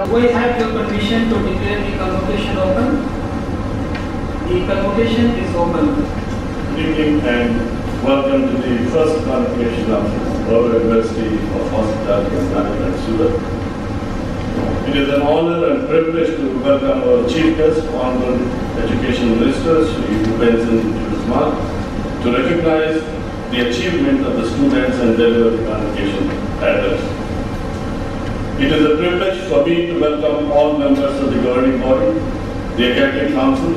We have your permission to declare the convocation open. The convocation is open. Good evening and welcome to the first convocation of Harvard University of Hospitality and Management, Surat. It is an honor and privilege to welcome our Chief Guest, Honorable Education Minister, Shri Bhupensen Chudasama, to recognize the achievement of the students and deliver the convocation address. It is a privilege for me to welcome all members of the governing body, the Academic Council,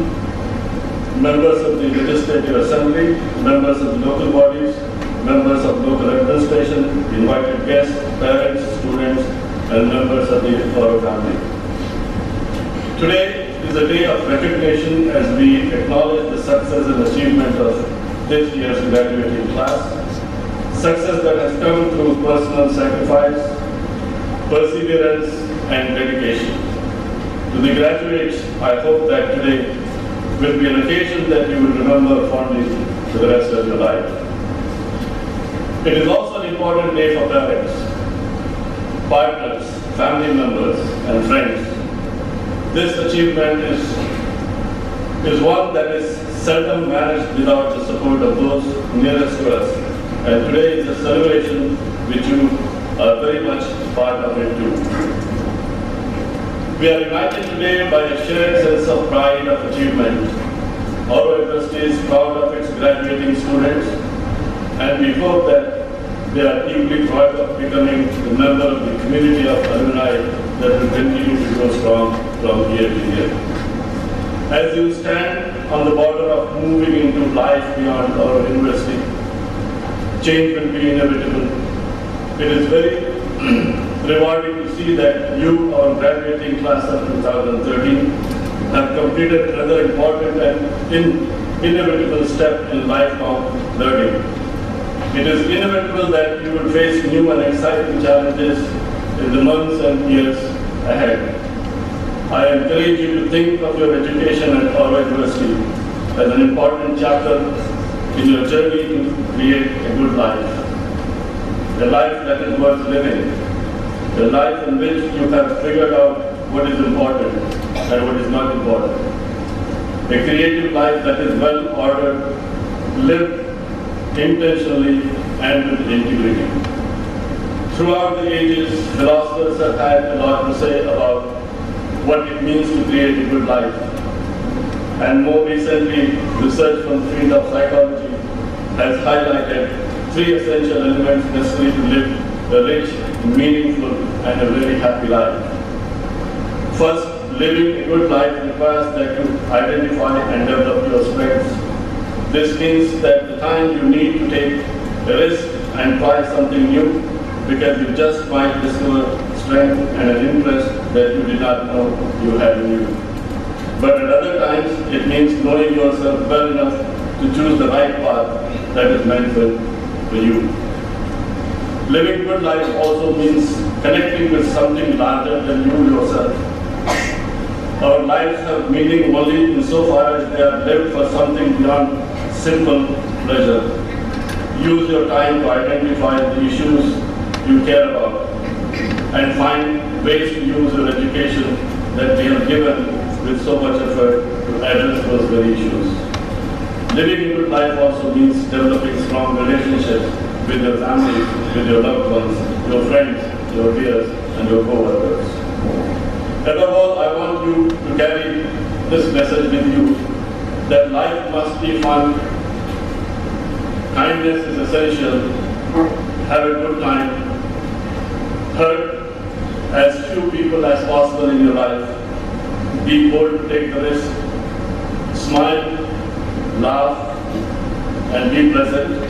members of the Legislative Assembly, members of the local bodies, members of local administration, invited guests, parents, students, and members of the Oro family. Today is a day of recognition as we acknowledge the success and achievement of this year's graduating class, success that has come through personal sacrifice, perseverance, and dedication. To the graduates, I hope that today will be an occasion that you will remember fondly for the rest of your life. It is also an important day for parents, partners, family members, and friends. This achievement is one that is seldom managed without the support of those nearest to us. And today is a celebration which you are very much part of it too. We are united today by a shared sense of pride of achievement. Our university is proud of its graduating students, and we hope that they are equally proud of becoming a member of the community of alumni that will continue to grow strong from year to year. As you stand on the border of moving into life beyond our university, change will be inevitable. It is very rewarding to see that you, our graduating class of 2013, have completed another important and inevitable step in lifelong learning. It is inevitable that you will face new and exciting challenges in the months and years ahead. I encourage you to think of your education at Harvard University as an important chapter in your journey to create a good life. A life that is worth living, a life in which you have figured out what is important and what is not important. A creative life that is well ordered, lived intentionally and with integrity. Throughout the ages, philosophers have had a lot to say about what it means to create a good life. And more recently, research from the field of psychology has highlighted three essential elements necessary to live a rich, meaningful, and a very happy life. First, living a good life requires that you identify and develop your strengths. This means that the time you need to take a risk and try something new because you just might discover strength and an interest that you did not know you had in you. But at other times, it means knowing yourself well enough to choose the right path that is meant for you. Living good life also means connecting with something larger than you yourself. Our lives have meaning only insofar as they are lived for something beyond simple pleasure. Use your time to identify the issues you care about and find ways to use your education that we have given with so much effort to address those very issues. Living a good life also means developing strong relationships with your family, with your loved ones, your friends, your peers, and your co-workers. Above all, I want you to carry this message with you that life must be fun, kindness is essential, have a good time, hurt as few people as possible in your life, be bold to take the risk, smile, laugh, and be present.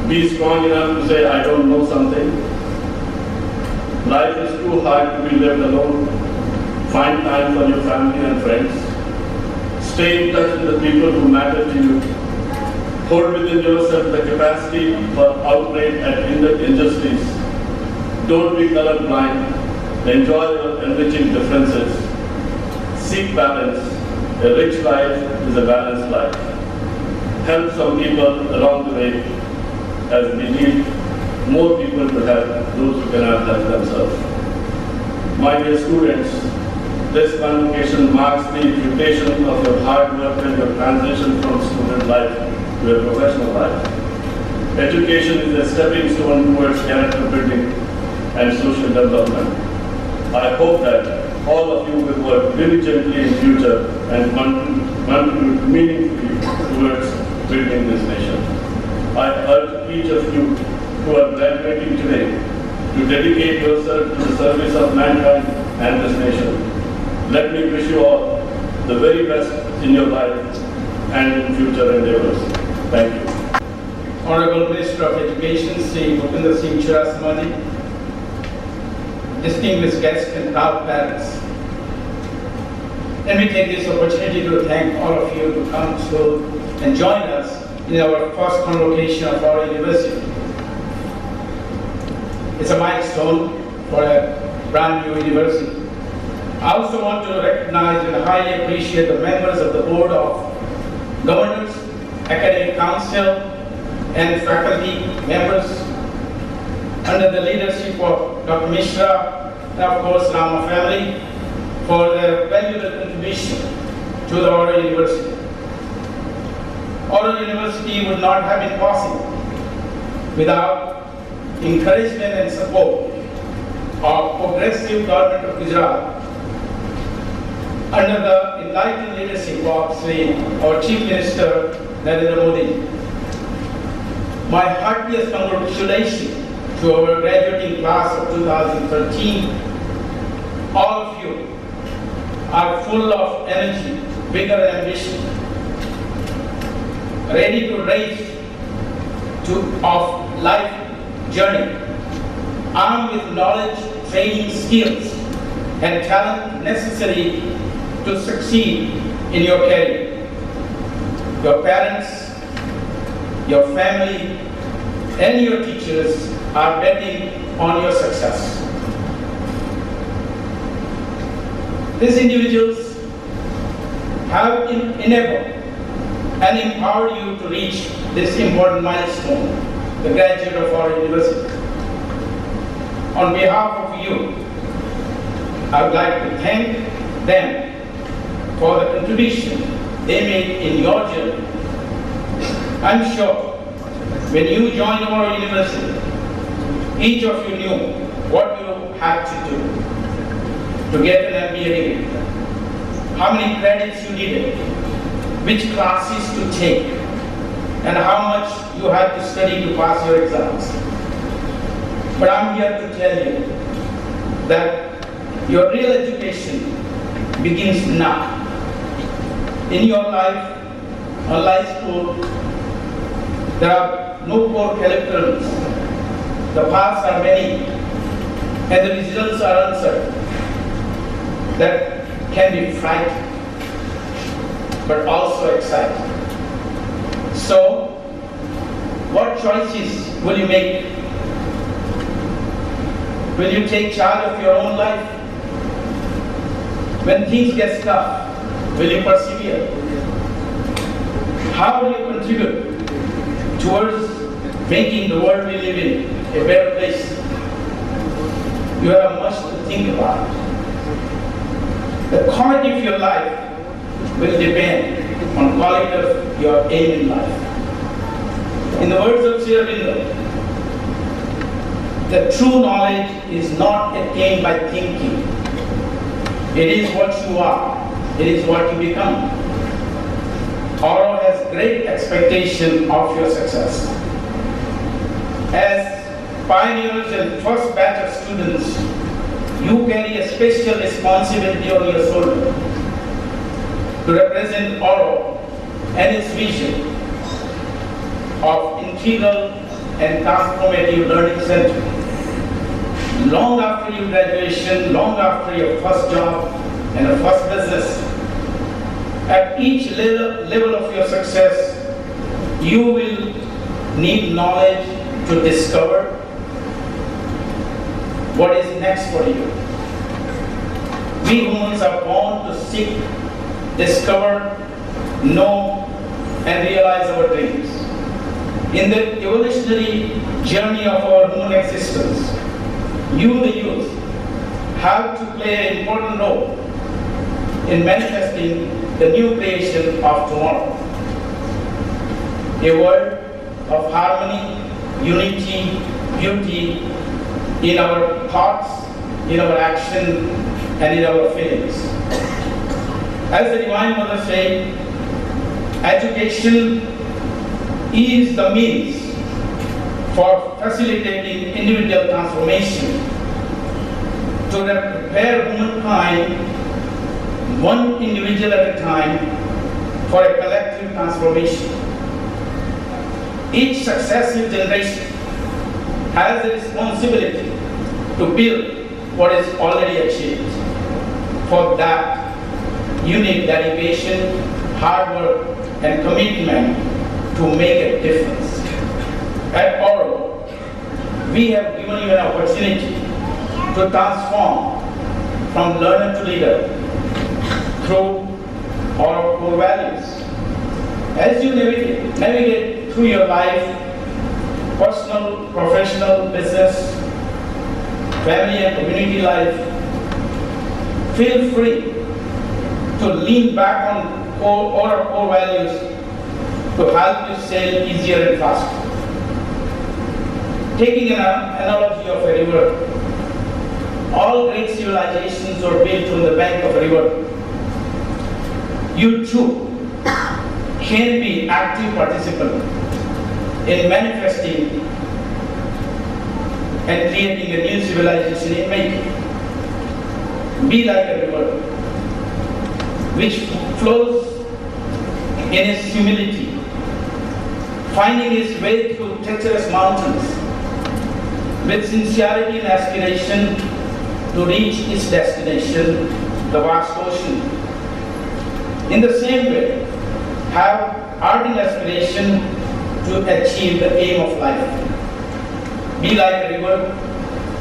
Be strong enough to say, I don't know something. Life is too hard to be lived alone. Find time for your family and friends. Stay in touch with the people who matter to you. Hold within yourself the capacity for outrage at injustice. Don't be colorblind. Enjoy your enriching differences. Seek balance. A rich life is a balanced life. Help some people along the way, as we need more people to help those who cannot help themselves. My dear students, this convocation marks the reputation of your hard work and your transition from student life to a professional life. Education is a stepping stone towards character building and social development. I hope that all of you will work diligently in future and contribute meaningfully towards building this nation. I urge each of you who are graduating today to dedicate yourself to the service of mankind and this nation. Let me wish you all the very best in your life and in future endeavors. Thank you. Honorable Minister of Education, Sri Bhupinder Singh Churasamani, distinguished guests and proud parents. Let me take this opportunity to thank all of you to come to and join us in our first convocation of our university. It's a milestone for a brand new university. I also want to recognize and highly appreciate the members of the Board of Governors, Academic Council, and faculty members under the leadership of Dr. Mishra and of course Rama family for their valuable contribution to our university. Our university would not have been possible without encouragement and support of progressive government of Gujarat under the enlightened leadership of our Chief Minister Narendra Modi. My heartiest congratulations to our graduating class of 2013. All of you are full of energy, vigor and ambition, ready to race of life journey, armed with knowledge, training, skills, and talent necessary to succeed in your career. Your parents, your family, and your teachers are betting on your success. These individuals have enabled and empowered you to reach this important milestone, the graduate of our university. On behalf of you, I would like to thank them for the contribution they made in your journey. I'm sure when you joined our university, each of you knew what you had to do to get an MBA degree, how many credits you needed, which classes to take, and how much you had to study to pass your exams. But I'm here to tell you that your real education begins now. In your life, online school, there are no core curriculums. The paths are many, and the results are uncertain. That can be frightening, but also exciting. So, what choices will you make? Will you take charge of your own life? When things get tough, will you persevere? How will you contribute towards making the world we live in a better place? You have much to think about. The quality of your life will depend on quality of your aim in life. In the words of Sri Aurobindo, the true knowledge is not attained by thinking. It is what you are. It is what you become. Oro has great expectation of your success. As pioneers and first batch of students, you carry a special responsibility on your shoulder to represent Oro and its vision of integral and transformative learning center. Long after your graduation, long after your first job and your first business, at each level of your success, you will need knowledge to discover what is next for you. We humans are born to seek, discover, know, and realize our dreams. In the evolutionary journey of our human existence, you, the youth, have to play an important role in manifesting the new creation of tomorrow. A world of harmony, unity, beauty in our thoughts, in our action, and in our feelings. As the Divine Mother said, education is the means for facilitating individual transformation to prepare humankind, one individual at a time, for a collective transformation. Each successive generation has a responsibility to build what is already achieved. For that, you need dedication, hard work, and commitment to make a difference. At Oro, we have given you an opportunity to transform from learner to leader through our core values. As you navigate through your life, personal, professional, business, family and community life, feel free to lean back on our core values to help you sail easier and faster. Taking an analogy of a river, all great civilizations were built on the bank of a river. You too can be active participant in manifesting and creating a new civilization in making. Be like a river which flows in its humility, finding its way through treacherous mountains with sincerity and aspiration to reach its destination, the vast ocean. In the same way, have ardent aspiration to achieve the aim of life. Be like a river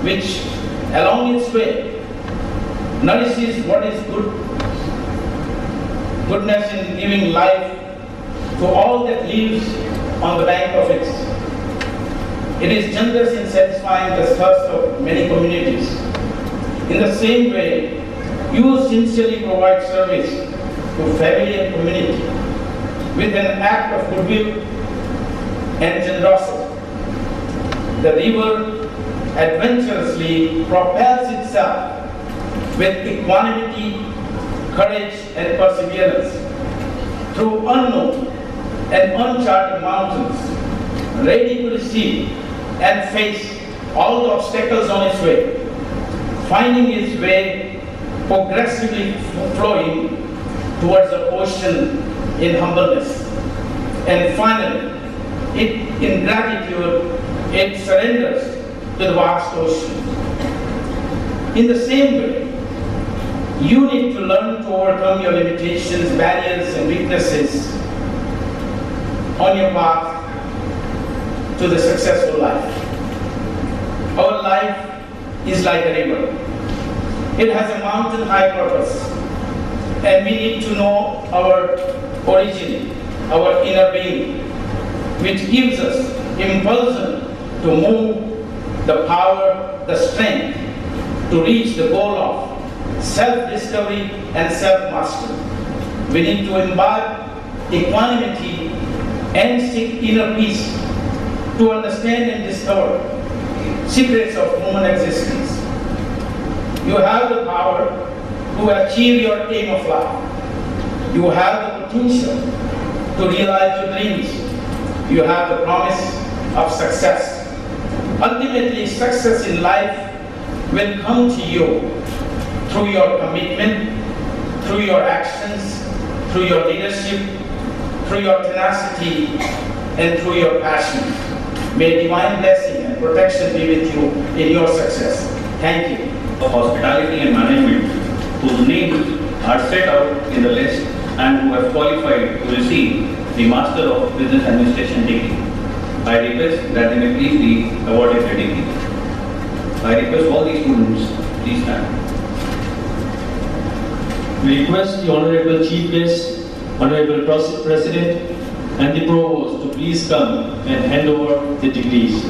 which, along its way, nourishes what is goodness in giving life to all that lives on the bank of it. It is generous in satisfying the thirst of many communities. In the same way, you sincerely provide service to family and community with an act of goodwill and generosity. The river adventurously propels itself with equanimity, courage, and perseverance through unknown and uncharted mountains, ready to receive and face all the obstacles on its way, finding its way progressively flowing towards the ocean in humbleness. And finally, in gratitude, it surrenders to the vast ocean. In the same way, you need to learn to overcome your limitations, barriers, and weaknesses on your path to the successful life. Our life is like a river. It has a mountain-high purpose, and we need to know our origin, our inner being, which gives us impulsion to move, the power, the strength to reach the goal of self-discovery and self-mastery. We need to imbibe equanimity and seek inner peace to understand and discover secrets of human existence. You have the power to achieve your aim of life. You have the potential to realize your dreams. You have the promise of success. Ultimately, success in life will come to you through your commitment, through your actions, through your leadership, through your tenacity, and through your passion. May divine blessing and protection be with you in your success. Thank you. Of hospitality and management, whose names are set out in the list and who have qualified to receive the Master of Business Administration degree. I request that they may please be awarded the degree. I request all the students, please stand. We request the Honorable Chief Guest, Honorable President, and the Provost to please come and hand over the degrees.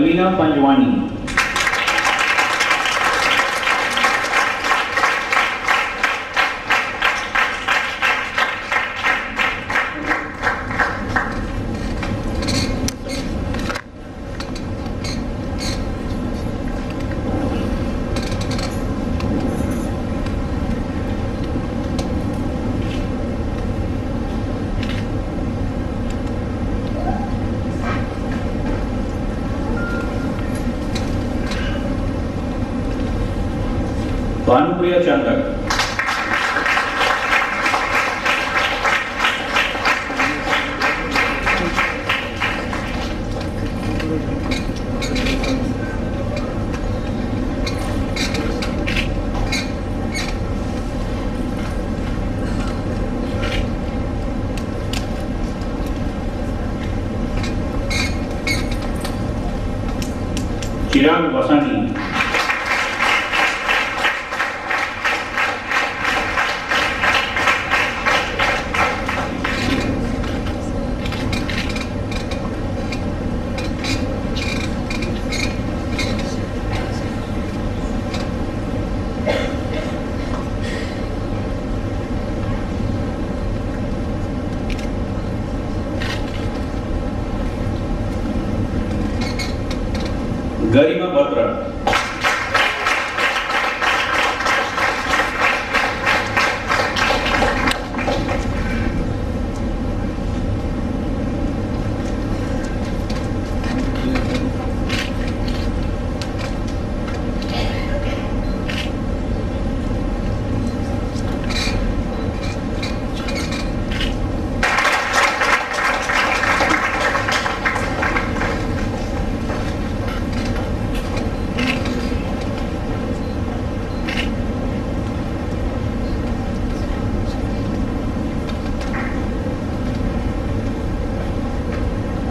Alvina Panjwani. Bhanupriya Chandar. Chirag Vasani. Garima Batra.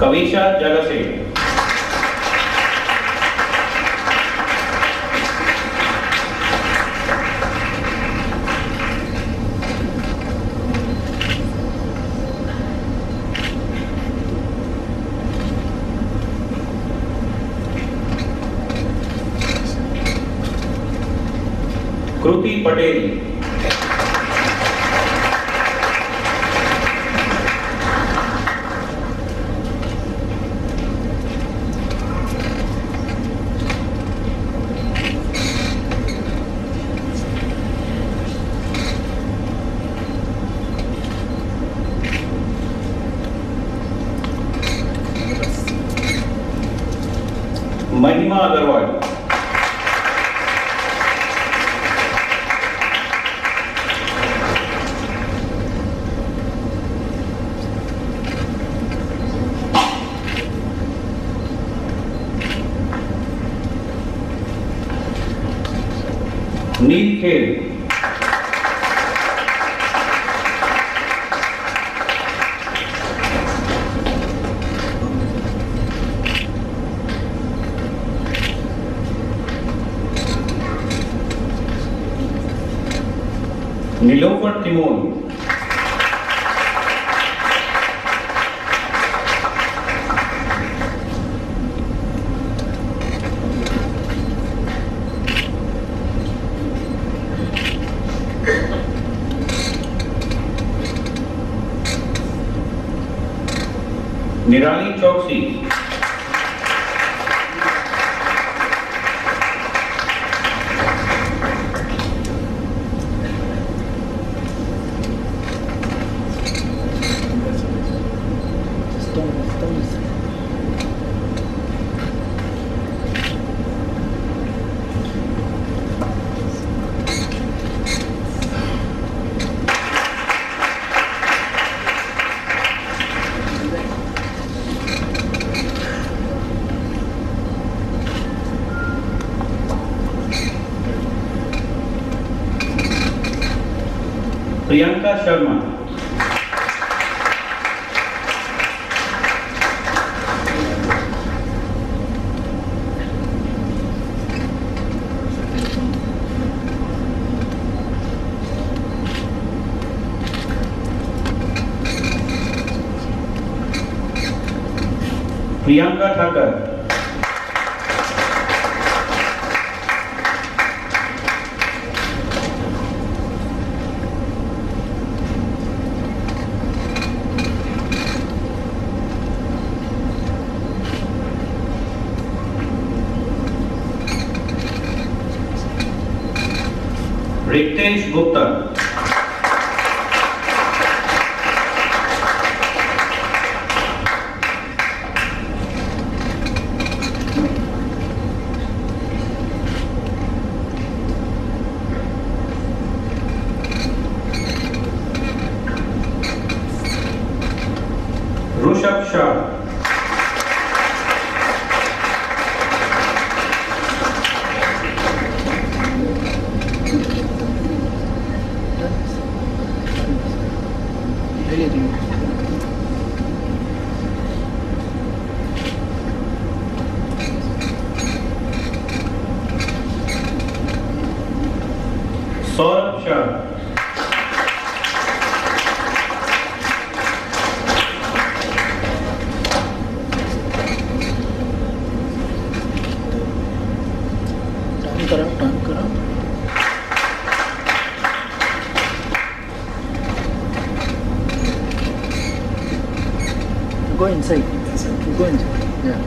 Kavisha Jalase. Kruti Patel. Mahima Agarwal. Neil Kher. Nilofer Timon. Nirali Chokshi. Priyanka Sharma. Priyanka Thakur. Dinesh Gupta. Rushabh Shah. Saurabh Shah. Turn करो go inside go inside yeah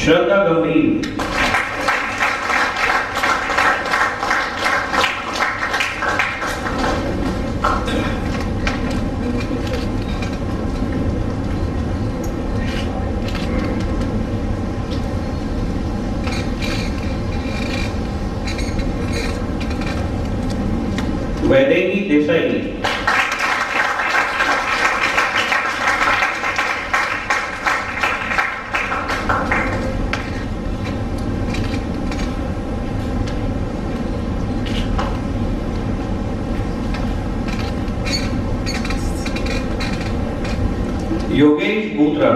Shraddha Gambhir. Vaidehi Desai. Yogesh Bhutra.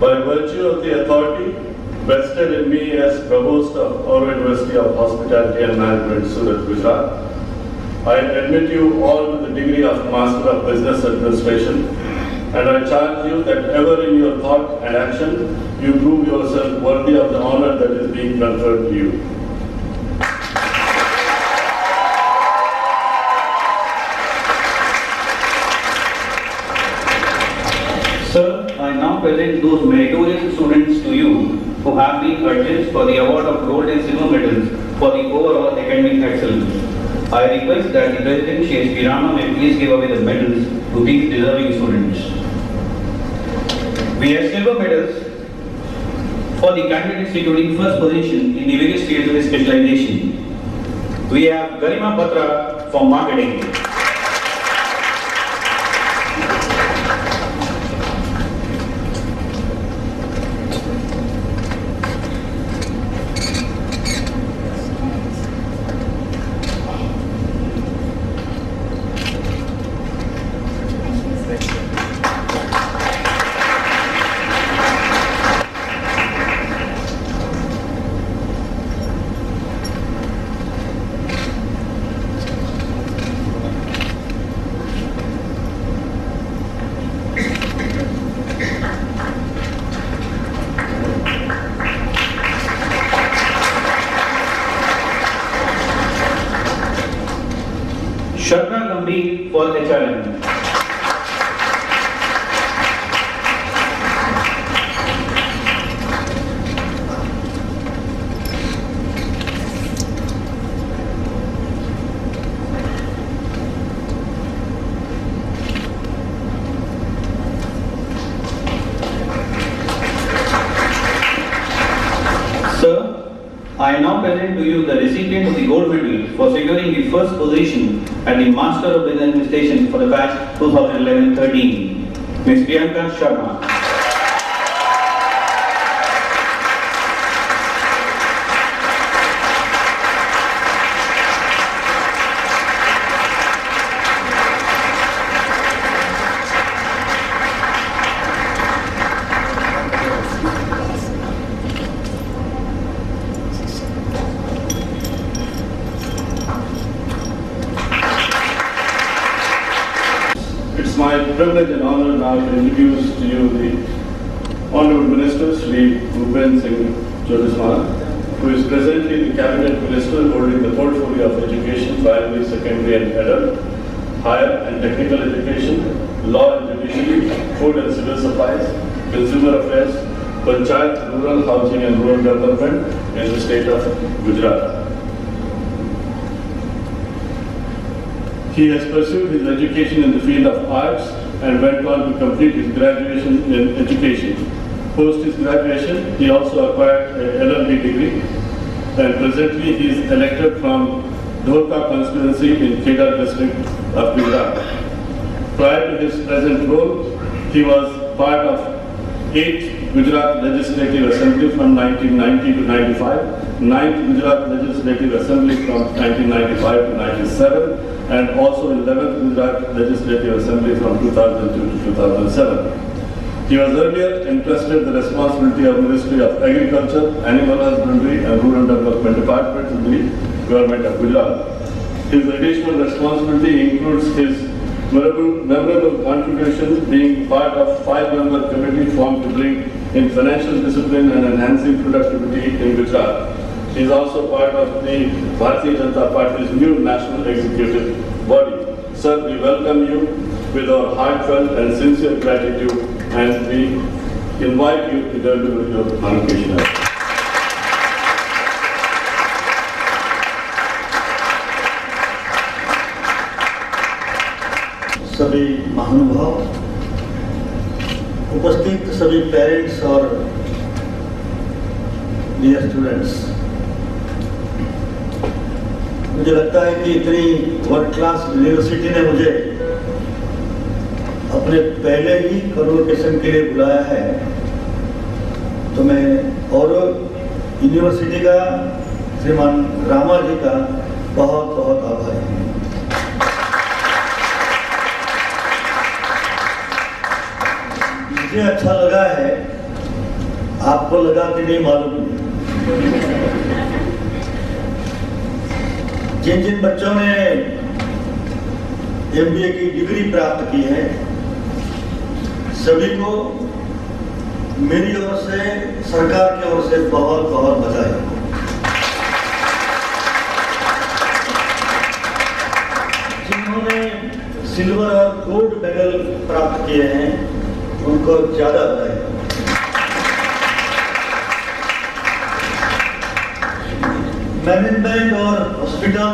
By virtue of the authority vested in me as Provost of our University of Hospitality and Management, Surat, Gujarat, I admit you all to the degree of Master of Business Administration, and I charge you that ever in your thought and action, you prove yourself worthy of the honor that is being conferred to you. Sir, I now present those meritorious students to you who have been urged for the award of gold and silver medals for the overall academic excellence. I request that the President Shri S.P. Rama may please give away the medals to these deserving students. We have silver medals for the candidates securing first position in the various fields of specialization. We have Garima Patra for marketing. Shraddha Gambhir for HRM. Sir, I now present to you the recipient of the gold medal for securing the first position at the Master of Business Administration for the batch 2011-13, Ms. Priyanka Sharma. It's my privilege and honor now to introduce to you the Honorable Minister Shri Bhupen Singh Chudasama, who is presently the Cabinet Minister holding the portfolio of education, primary, secondary and adult, higher and technical education, law and judiciary, food and civil supplies, consumer affairs, Panchayat, rural housing and rural development in the state of Gujarat. He has pursued his education in the field of arts and went on to complete his graduation in education. Post his graduation, he also acquired a LLB degree, and presently he is elected from Dholka constituency in Kheda district of Gujarat. Prior to his present role, he was part of 8th Gujarat Legislative Assembly from 1990 to 95, 9th Gujarat Legislative Assembly from 1995 to 97, and also 11th Gujarat Legislative Assembly from 2002 to 2007. He was earlier entrusted the responsibility of Ministry of Agriculture, Animal Husbandry and Rural Development Department in the Government of Gujarat. His additional responsibility includes his memorable contribution being part of 5-member committee formed to bring in financial discipline and enhancing productivity in Gujarat. He is also part of the Bharatiya Janata Party's new national executive body. Sir, we welcome you with our heartfelt and sincere gratitude, and we invite you to deliver your convocation. सभी महानुभाव, उपस्थित सभी parents और dear students, मुझे लगता है कि इतनी वर्ल्ड क्लास यूनिवर्सिटी ने मुझे अपने पहले ही कन्वोकेशन के लिए बुलाया है, तो मैं और यूनिवर्सिटी का श्रीमान रामा जी का बहुत बहुत आभारी हूँ। मुझे अच्छा लगा है, आपको लगा कि नहीं मालूम। जिन जिन बच्चों ने MBA की डिग्री प्राप्त की है, सभी को मेरी ओर से, सरकार की ओर से बहुत बहुत बधाई। जिन्होंने सिल्वर और गोल्ड मेडल प्राप्त किए हैं, उनको ज्यादा बधाई। मैनेजमेंट और हॉस्पिटल,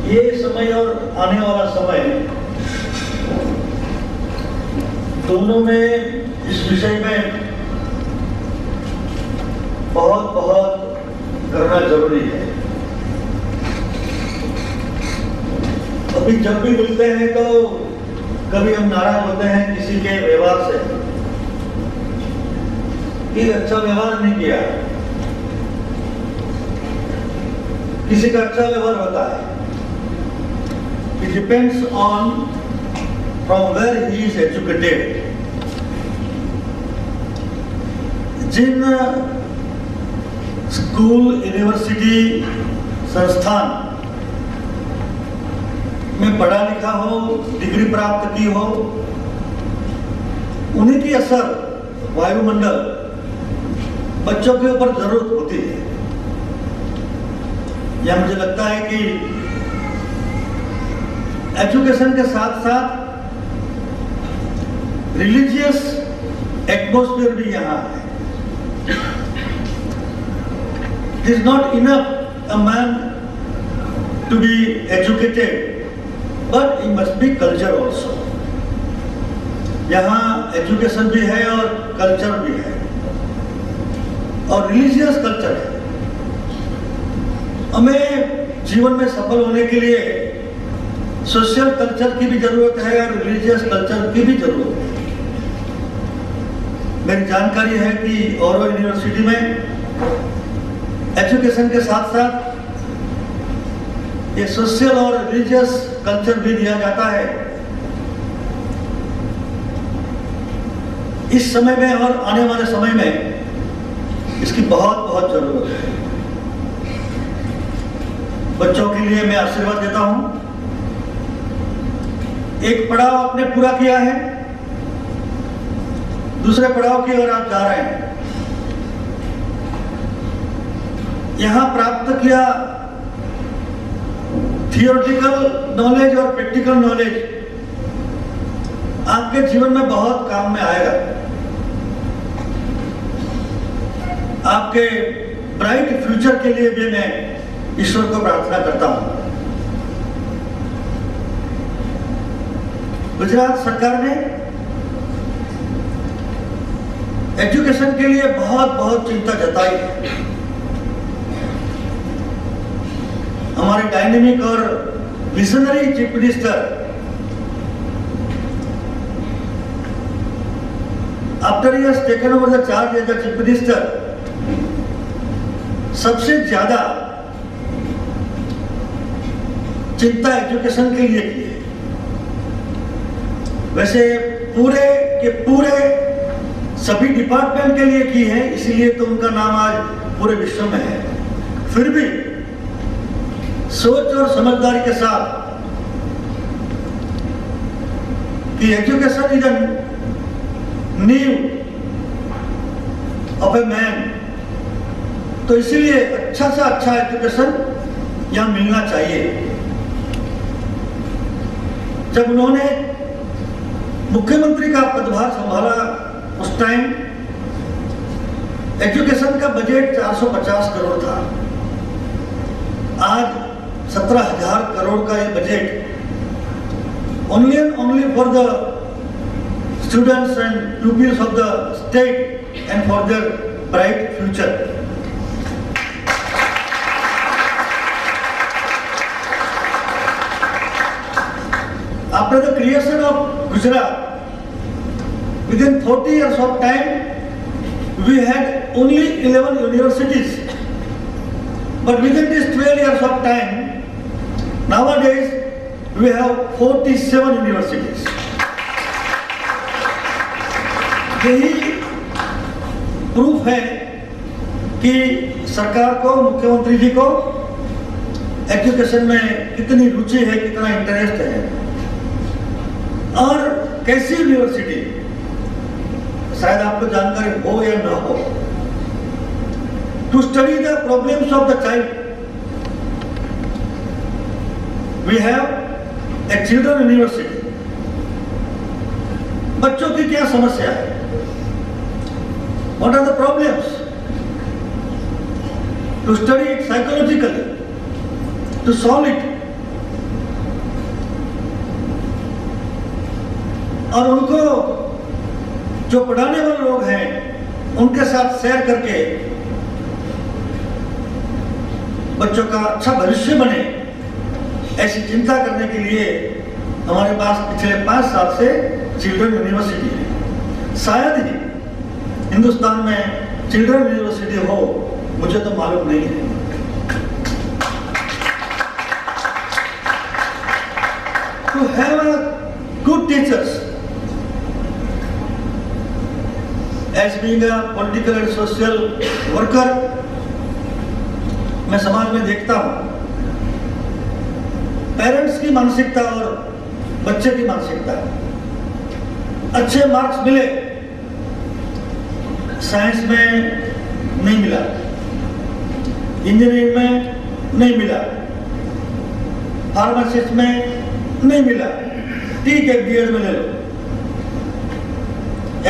ये समय और आने वाला समय, दोनों में इस विषय में बहुत बहुत करना जरूरी है। अभी जब भी मिलते हैं तो कभी हम नाराज होते हैं किसी के व्यवहार से कि अच्छा व्यवहार नहीं किया, किसी का अच्छा व्यवहार होता है। It depends on from where he is educated. जिन स्कूल, यूनिवर्सिटी, संस्थान में पढ़ा लिखा हो, डिग्री प्राप्त की हो, उन्हीं की असर वायुमंडल बच्चों के ऊपर जरूरत होती है। या मुझे लगता है कि एजुकेशन के साथ साथ रिलीजियस एटमॉस्फेयर भी यहाँ है। It is not enough a man to be educated, but he must be culture also. यहाँ एजुकेशन भी है और कल्चर भी है, और रिलीजियस कल्चर है। हमें जीवन में सफल होने के लिए सोशल कल्चर की भी जरूरत है और रिलीजियस कल्चर की भी जरूरत है। मेरी जानकारी है कि औरो यूनिवर्सिटी में एजुकेशन के साथ साथ ये सोशल और रिलीजियस कल्चर भी दिया जाता है। इस समय में और आने वाले समय में इसकी बहुत बहुत जरूरत है। बच्चों के लिए मैं आशीर्वाद देता हूं एक पड़ाव आपने पूरा किया है, दूसरे पड़ाव की ओर आप जा रहे हैं। यहां प्राप्त किया थियोरेटिकल नॉलेज और प्रैक्टिकल नॉलेज आपके जीवन में बहुत काम में आएगा। आपके ब्राइट फ्यूचर के लिए भी मैं ईश्वर को प्रार्थना करता हूं। गुजरात सरकार ने एजुकेशन के लिए बहुत चिंता जताई। हमारे डायनेमिक और visionary chief minister after he has taken over the charge as the chief minister सबसे ज्यादा चिंता एजुकेशन के लिए की है। वैसे पूरे के पूरे सभी डिपार्टमेंट के लिए की है, इसीलिए तो उनका नाम आज पूरे विश्व में है। फिर भी सोच और समझदारी के साथ कि एजुकेशन इज अ नीव ऑफ ए मैन, तो इसीलिए अच्छा से अच्छा एजुकेशन यहां मिलना चाहिए। जब उन्होंने मुख्यमंत्री का पदभार संभाला उस टाइम एजुकेशन का बजट 450 करोड़ था। आज 17,000 करोड़ का ये budget only for the students and pupils of the state and for their bright future. After the creation of Gujarat, within 40 years of time, we had only 11 universities. But within these 12 years of time, nowadays we have 47 universities. यही proof है कि सरकार को, मुख्यमंत्री जी को education में कितनी रुचि है, कितना इंटरेस्ट है। और कैसी यूनिवर्सिटी, शायद आपको जानकारी हो या ना हो, to study the problems of the child we have a children university. बच्चों की क्या समस्या है, what are the problems, to study it psychologically, to solve it, और उनको जो पढ़ाने वाले लोग हैं उनके साथ शेयर करके बच्चों का अच्छा भविष्य बने, ऐसी चिंता करने के लिए हमारे पास पिछले 5 साल से चिल्ड्रन यूनिवर्सिटी है। शायद ही हिंदुस्तान में चिल्ड्रन यूनिवर्सिटी हो, मुझे तो मालूम नहीं है। To have a good teachers, as being a political and social worker, मैं समाज में देखता हूं पेरेंट्स की मानसिकता और बच्चे की मानसिकता। अच्छे मार्क्स मिले, साइंस में नहीं मिला, इंजीनियरिंग में नहीं मिला, फार्मासिस्ट में नहीं मिला, ठीक है बीएड में ले लो।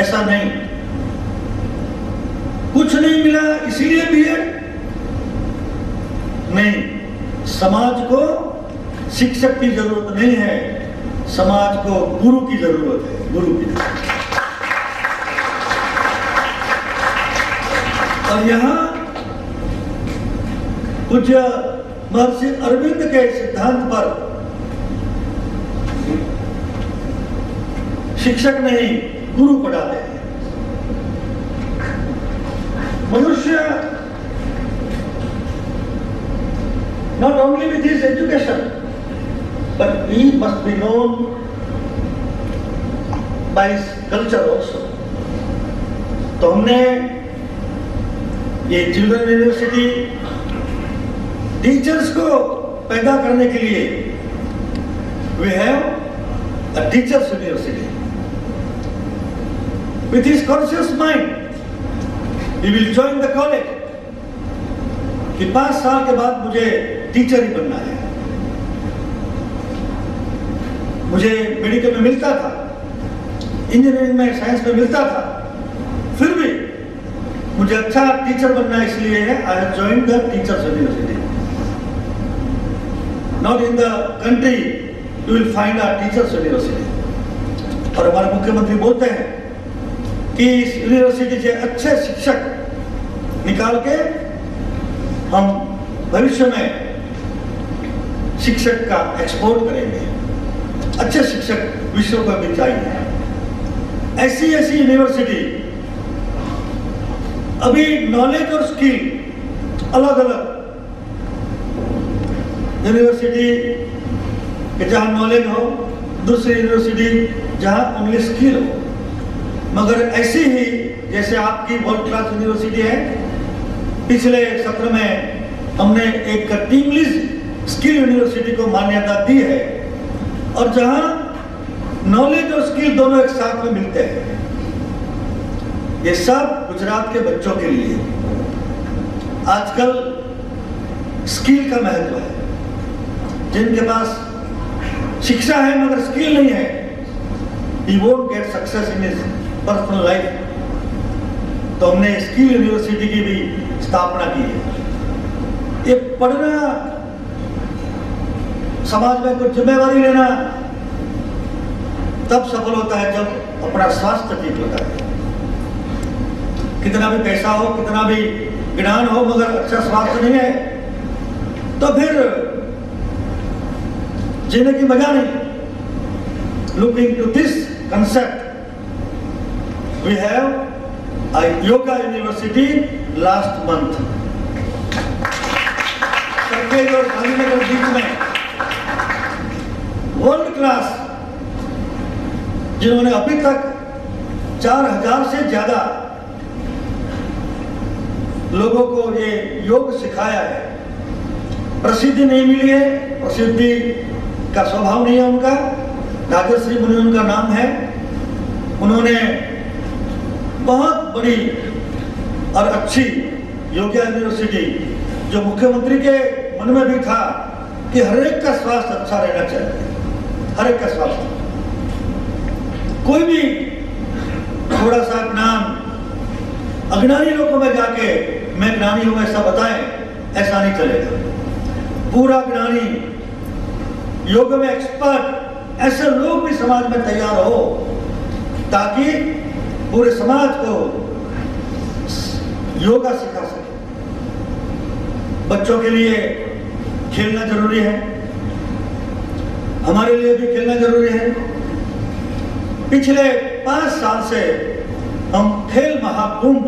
ऐसा नहीं, कुछ नहीं मिला इसलिए बीएड नहीं। समाज को शिक्षक की जरूरत नहीं है, समाज को गुरु की जरूरत है, गुरु की। और यहाँ पूज्य महर्षि अरविंद के सिद्धांत पर शिक्षक नहीं गुरु पढ़ाते हैं। मनुष्य not only with his education, but he must be known by his culture also. तो हमने ये चिल्ड्रन यूनिवर्सिटी टीचर्स को पैदा करने के लिए we have a teacher's university. With his conscious mind, he will join the college. कि 5 साल के बाद मुझे टीचर ही बनना है। मुझे मेडिकल में मिलता था, इंजीनियरिंग में, साइंस में मिलता था, फिर भी मुझे अच्छा टीचर बनना इसलिए है I have joined the teachers university. Not in the country you will find a teachers university. और हमारे मुख्यमंत्री बोलते हैं कि इस यूनिवर्सिटी से अच्छे शिक्षक निकाल के हम भविष्य में शिक्षक का एक्सपोर्ट करेंगे। अच्छे शिक्षक विश्व को भी चाहिए। ऐसी यूनिवर्सिटी अभी नॉलेज और स्किल अलग अलग यूनिवर्सिटी के जहां नॉलेज हो, दूसरी यूनिवर्सिटी जहां ओनली स्किल हो। मगर ऐसी ही जैसे आपकी वर्ल्ड क्लास यूनिवर्सिटी है, पिछले सत्र में हमने एक टीमलेस स्किल यूनिवर्सिटी को मान्यता दी है, और जहां नॉलेज और स्किल दोनों एक साथ में मिलते हैं। ये सब गुजरात के बच्चों के लिए आजकल स्किल का महत्व है। जिनके पास शिक्षा है मगर स्किल नहीं है, he won't get success in his personal life। तो हमने स्किल यूनिवर्सिटी की भी स्थापना की है। ये पढ़ना, समाज में कुछ जिम्मेवारी लेना तब सफल होता है जब अपना स्वास्थ्य ठीक होता है। कितना भी पैसा हो, कितना भी ज्ञान हो, मगर अच्छा स्वास्थ्य नहीं है तो फिर जीने की मजा नहीं। Looking to this concept we have a yoga university last month। Sarkhej और गांधीनगर बीच में वर्ल्ड क्लास, जिन्होंने अभी तक 4000 से ज्यादा लोगों को ये योग सिखाया है। प्रसिद्धि नहीं मिली है, प्रसिद्धि का स्वभाव नहीं है उनका। राजश्री मुनि उनका नाम है। उन्होंने बहुत बड़ी और अच्छी योगा यूनिवर्सिटी, जो मुख्यमंत्री के मन में भी था कि हर एक का स्वास्थ्य अच्छा रहना चाहिए, हर एक का स्वास्थ्य। कोई भी थोड़ा सा ज्ञान अज्ञानी लोगों में जाके मैं ज्ञानी हूं ऐसा बताएं, ऐसा नहीं चलेगा। पूरा ज्ञानी, योग में एक्सपर्ट ऐसे लोग भी समाज में तैयार हो ताकि पूरे समाज को योगा सिखा सके। बच्चों के लिए खेलना जरूरी है, हमारे लिए भी खेलना जरूरी है। पिछले 5 साल से हम खेल महाकुंभ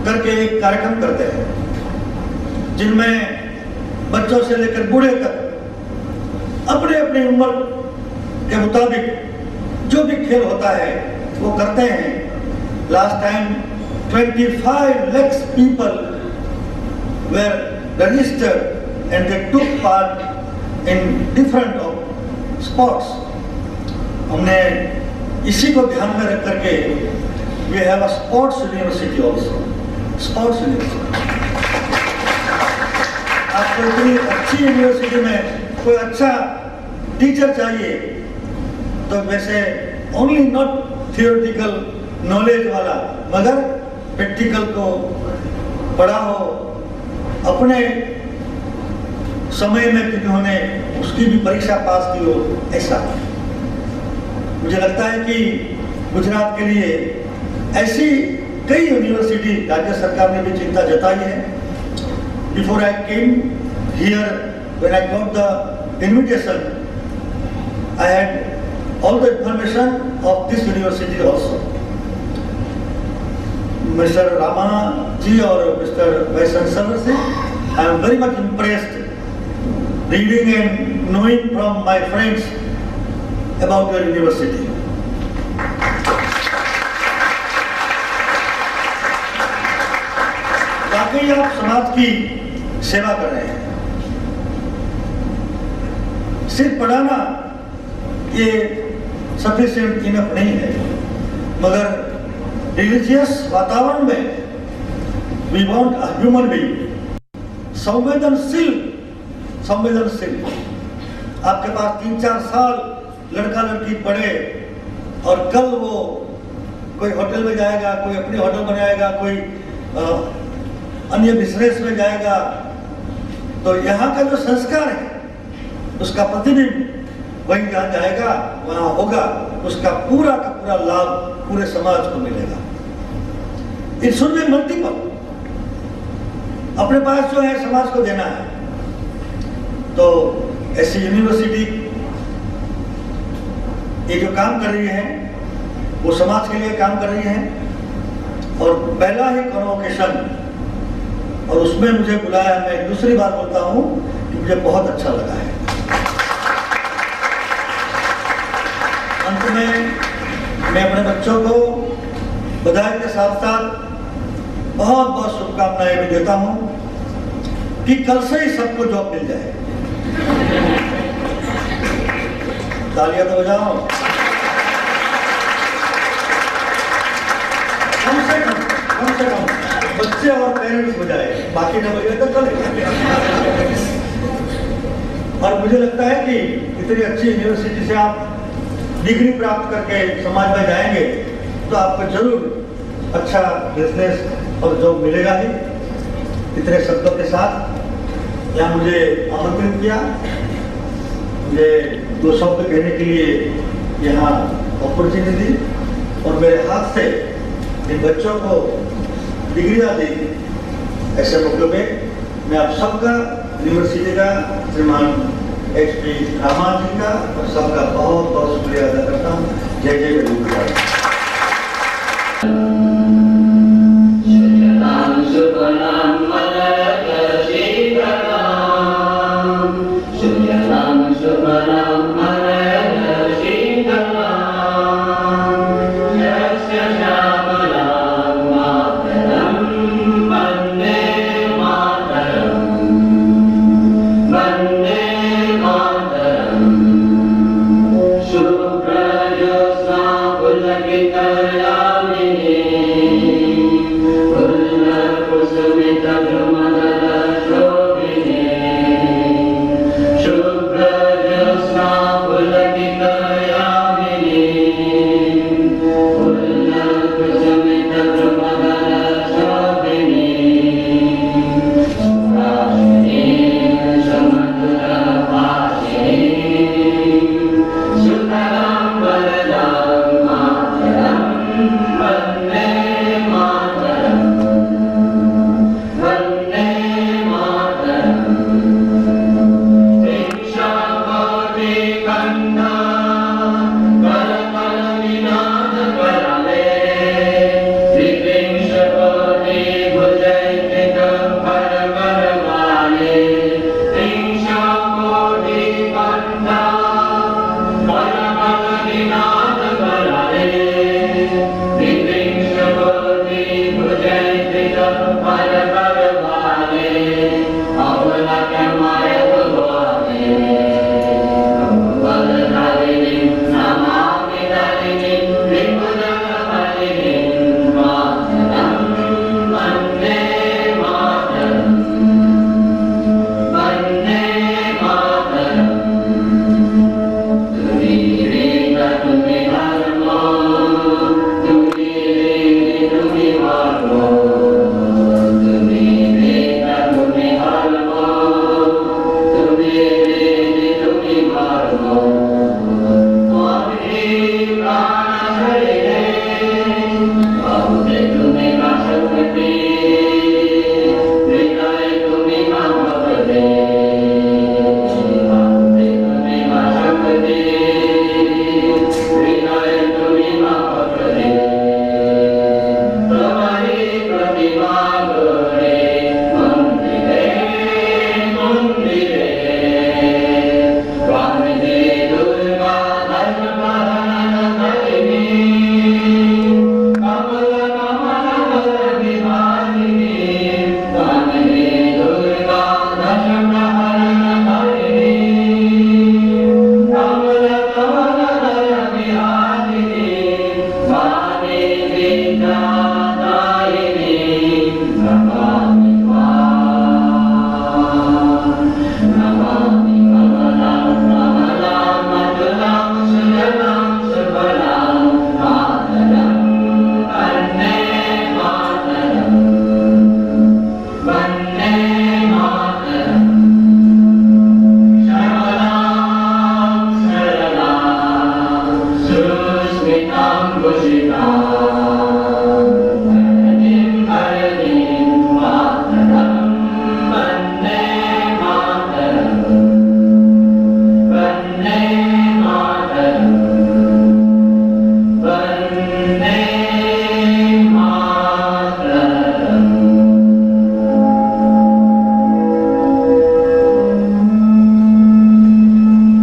करके एक कार्यक्रम करते हैं, जिनमें बच्चों से लेकर बूढ़े तक अपने अपनी उम्र के मुताबिक जो भी खेल होता है वो करते हैं। Last time 25 lakhs people were registered and they took part in different sports। हमने इसी को ध्यान में रख करके we have a sports university also, sports university। आपको इतनी अच्छी यूनिवर्सिटी में कोई अच्छा टीचर चाहिए तो वैसे ओनली नॉट थियोरेटिकल नॉलेज वाला, मगर प्रैक्टिकल को पढ़ा हो, अपने समय में जिन्होंने उसकी भी परीक्षा पास की हो, ऐसा। मुझे लगता है कि गुजरात के लिए ऐसी कई यूनिवर्सिटी राज्य सरकार ने भी चिंता जताई है। Before I came here, when I got the invitation, I had all the information of this university also। Mr. Rama ji और Mr. Vice Chancellor ji, I am very much impressed reading and knowing from my friends about your university। वाकई आप समाज की सेवा कर रहे हैं। सिर्फ पढ़ाना ये सफिशिएंट इनफ नहीं है, मगर रिलीजियस वातावरण में we want a human being, संवेदनशील। आपके पास 3-4 साल लड़का लड़की पढ़े और कल वो कोई होटल में जाएगा, कोई अपनी होटल बनाएगा, कोई अन्य बिजनेस में जाएगा, तो यहाँ का जो संस्कार है उसका प्रतिबिंब वहीं जहाँ जाएगा वहाँ होगा, उसका पूरा का पूरा लाभ पूरे समाज को मिलेगा। It should be multiple. अपने पास जो है समाज को देना है, तो ऐसी यूनिवर्सिटी ये जो काम कर रही है वो समाज के लिए काम कर रही है। और पहला ही कॉन्वोकेशन और उसमें मुझे बुलाया, मैं दूसरी बार बोलता हूँ कि मुझे बहुत अच्छा लगा है। अंत में मैं अपने बच्चों को बधाई के साथ साथ बहुत बहुत शुभकामनाएं भी देता हूँ कि कल से ही सबको जॉब मिल जाए। तालियां तो बजाओ। कम से कम बच्चे और पेरेंट्स बजाए, बाकी ना बजाए तो चलेगा। और मुझे लगता है कि इतनी अच्छी यूनिवर्सिटी से आप डिग्री प्राप्त करके समाज में जाएंगे तो आपको जरूर अच्छा बिजनेस और जॉब मिलेगा ही। इतने शब्दों के साथ यहाँ मुझे आमंत्रित किया, मुझे 2 शब्द कहने के लिए यहाँ अपॉर्चुनिटी दी और मेरे हाथ से इन बच्चों को डिग्रियाँ दी। ऐसे मौके पे मैं आप सबका, यूनिवर्सिटी का, श्रीमान HP रामा जी का और सबका बहुत बहुत शुक्रिया अदा करता हूँ। जय जय गरीब। Para